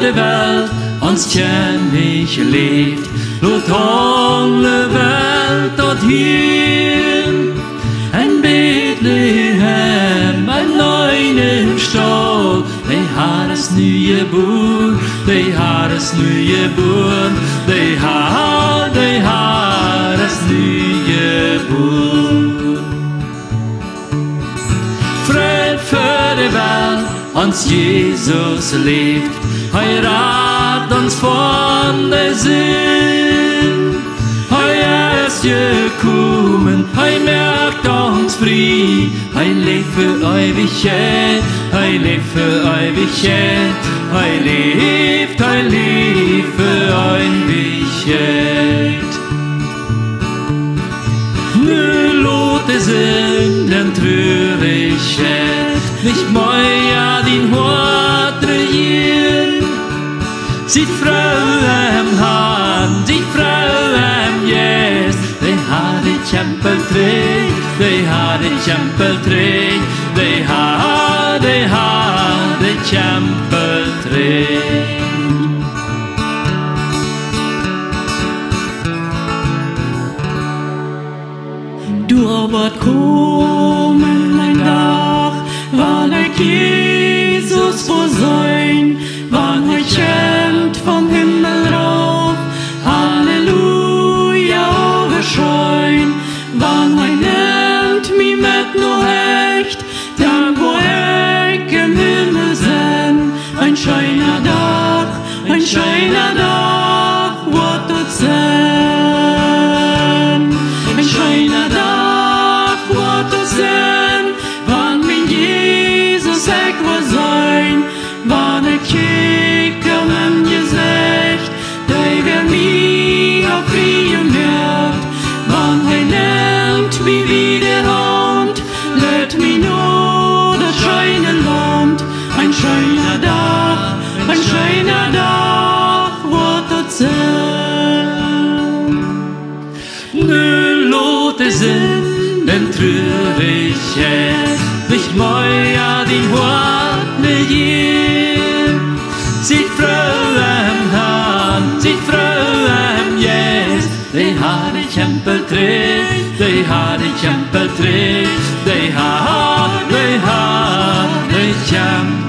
de veld ons kärlek leeft, låt alle veld tot hier. En Bethlehem, en neue Stall, de Herres nye boer, de Herres nye boer, de Herres nye boer. Fred für die Welt, ons Jesus leeft, hij raadt ons van de zin. Hij is gekomen, hij maakt ons vrij, hij leeft voor eeuwigheid, hij leeft voor eeuwigheid, hij leeft voor eeuwigheid. Nu lot de Sünden Traurigkeit nicht mehr din Hort regieren. Sieht Frau am Hand, sieht Frau am Jes, de har de kjempeltreg, de har de kjempeltreg, de har de kjempeltreg. Du wird kommen ein Tag, wann Jesus vor sein, wann kämmt vom Himmel rauf, Halleluja overschein, wann nimmt mi mit no echt, dann wo ich im Himmel sein, ein scheiner Tag, wird dort sein, ein scheiner Tag, wird dort sein, wann min Jesus ich wo sein, wann kijk om hem gezegd, dat hij mij op vrije werd, wann hij neemt mij wieder hand, let mij nur das scheine Land, ein scheiner Tag, wird dort sein. Nu lot de Sünden Traurigkeit nicht mehr din Hort regieren. Sieht Frau am Hand, sieht Frau am Jes, de har de kjempeltreg, de har de kjempeltreg, de har de kjempeltreg.